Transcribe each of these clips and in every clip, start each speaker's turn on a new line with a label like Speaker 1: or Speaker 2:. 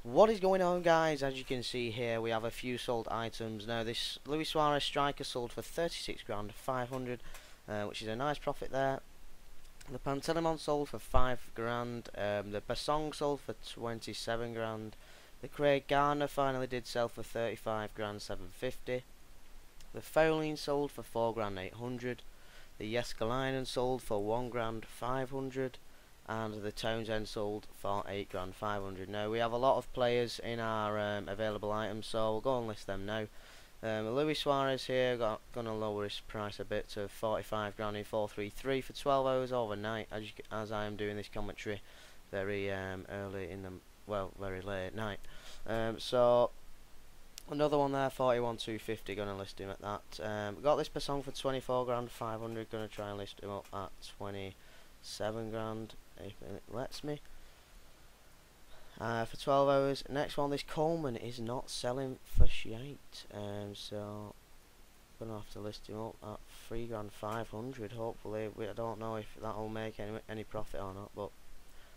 Speaker 1: What is going on, guys? As you can see here, we have a few sold items. Now this Luis Suarez striker sold for 36 grand 500, which is a nice profit there. The Pantelimon sold for 5 grand. The Basong sold for 27 grand. The Craig Garner finally did sell for 35 grand 750. The Fowling sold for 4 grand 800. The Jeskalainen sold for 1 grand 500. And the Townsend sold for 8 grand 500. Now we have a lot of players in our available items, so we'll go and list them now. Luis Suarez here, gonna lower his price a bit to 45 grand in 433 for 12 hours overnight, as I am doing this commentary very early in the, well, very late at night. So another one there, 41 250, gonna list him at that. Got this Basong for 24 grand 500, gonna try and list him up at 27 grand if it lets me. For 12 hours. Next one, this Coleman is not selling for shite, so gonna have to list him up at 3 grand 500. Hopefully, I don't know if that will make any profit or not, but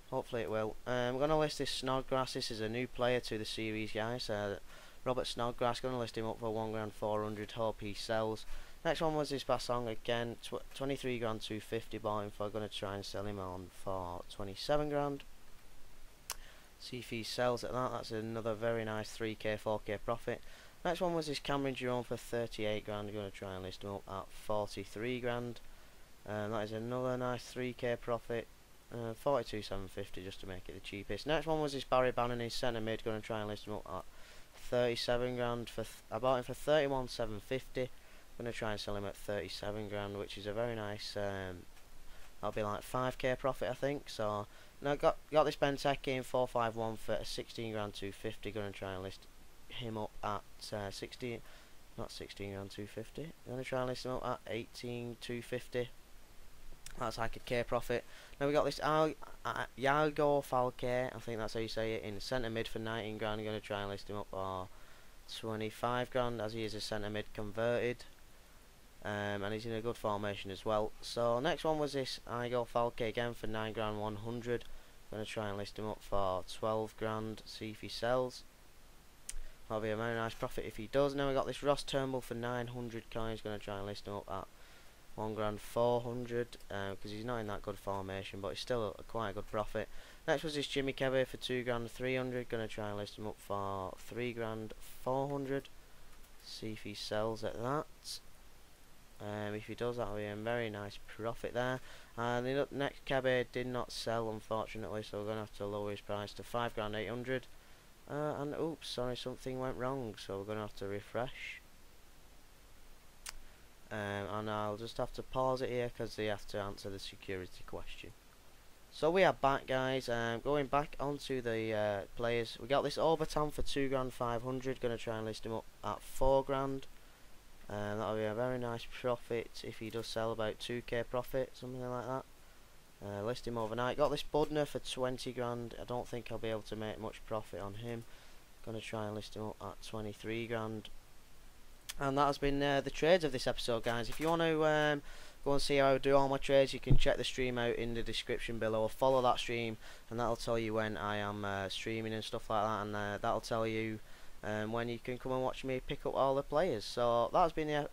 Speaker 1: hopefully it will. I'm gonna list this Snodgrass. This is a new player to the series, guys. Robert Snodgrass, gonna list him up for 1 grand 400. Hope he sells. Next one was this Basong again, 23 grand 250. Bought him for. Gonna try and sell him on for 27 grand. See if he sells at that. That's another very nice 3k 4k profit. Next one was this Cameron Jerome for 38 grand. Going to try and list him up at 43 grand. That is another nice 3k profit. 42 750 just to make it the cheapest. Next one was this Barry Bannon, his centre mid. Going to try and list him up at 37 grand. I bought him for 31 750. Going to try and sell him at 37 grand, which is a very nice. That'll be like 5k profit, I think. So now got this Benteke in 451 for 16 grand 250. Going to try and list him up at 16 grand 250. Going to try and list him up at 18 250. That's like a k profit. Now we got this Yago Falke, I think that's how you say it, in centre mid for 19 grand. Going to try and list him up for 25 grand, as he is a centre mid converted. And he's in a good formation as well. So next one was this Igor Falke again for 9 grand 100. Going to try and list him up for 12 grand. See if he sells. That'll be a very nice profit if he does. Now we got this Ross Turnbull for 900 coins. Going to try and list him up at 1 grand 400 because he's not in that good formation, but it's still quite a good profit. Next was this Jimmy Kebe for 2 grand 300. Going to try and list him up for 3 grand 400. See if he sells at that. If he does, that'll be a very nice profit there. And the next Kebe did not sell, unfortunately, so we're going to have to lower his price to 5 grand 800. And oops, sorry, something went wrong, so we're going to have to refresh. And I'll just have to pause it here because they have to answer the security question. So we are back, guys. Going back onto the players, we got this Overton for 2 grand 500. Going to try and list him up at 4 grand. That'll be a very nice profit if he does sell, about 2k profit, something like that. List him overnight. Got this Budner for 20 grand. I don't think I'll be able to make much profit on him. Gonna try and list him up at 23 grand. And that has been the trades of this episode, guys. If you want to go and see how I do all my trades, you can check the stream out in the description below, or follow that stream, and that'll tell you when I am streaming and stuff like that, and that'll tell you when you can come and watch me pick up all the players. So that's been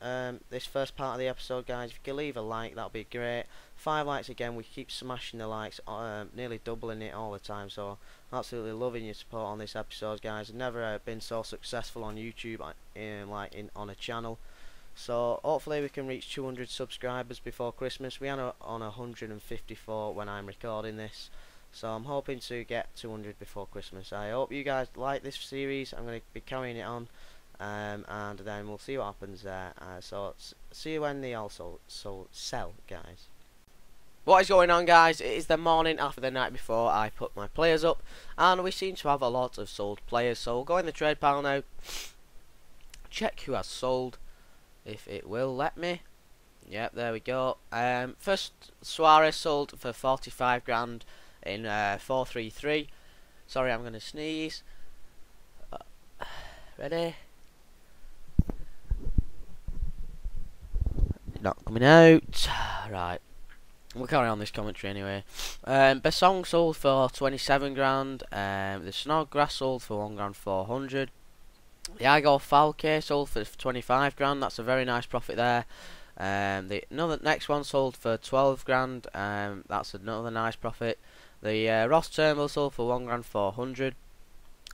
Speaker 1: this first part of the episode, guys. If you could leave a like, that'll be great. 5 likes again. We keep smashing the likes, nearly doubling it all the time. So absolutely loving your support on this episode, guys. I've never been so successful on YouTube on a channel. So hopefully we can reach 200 subscribers before Christmas. We are on 154 when I'm recording this. So I'm hoping to get 200 before Christmas. I hope you guys like this series. I'm going to be carrying it on, and then we'll see what happens there. So see you when they also sell, guys. What is going on, guys? It is the morning after the night before I put my players up, and we seem to have a lot of sold players. So we'll go in the trade pile now. Check who has sold, if it will let me. Yep, there we go. First, Suarez sold for 45 grand. In 433. Sorry, I'm gonna sneeze. Ready? Not coming out. Right. We'll carry on this commentary anyway. Best song sold for 27 grand. The Snodgrass sold for 1 grand 400. The Igor Falke sold for 25 grand. That's a very nice profit there. The next one sold for 12 grand. That's another nice profit. The Ross Turnbull sold for 1 grand 400.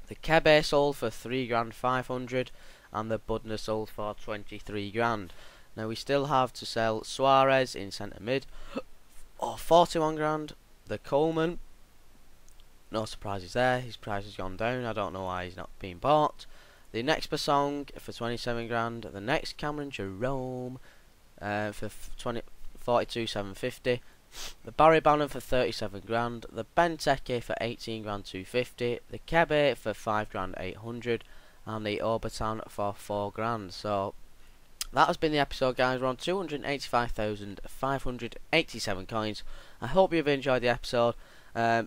Speaker 1: The Kebe sold for 3 grand 500, and the Budner sold for 23 grand. Now we still have to sell Suarez in centre mid, 41 grand. The Coleman, no surprises there. His price has gone down. I don't know why he's not being bought. The next Basong for 27 grand. The next Cameron Jerome for 42,750. The Barry Bannon for 37 grand. The Benteke for 18 grand 250. The Kebe for 5 grand 800, and the Orbitan for 4 grand. So that has been the episode, guys. We're on 285,587 coins. I hope you've enjoyed the episode.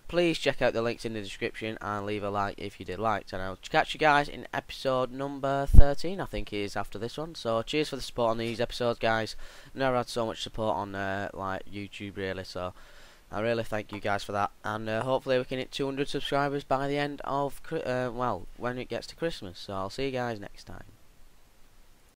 Speaker 1: Please check out the links in the description and leave a like if you did like. And I'll catch you guys in episode number 13, I think it is, after this one. So cheers for the support on these episodes, guys. Never had so much support on like YouTube, really. So I really thank you guys for that. And hopefully we can hit 200 subscribers by the end of well, when it gets to Christmas. So I'll see you guys next time.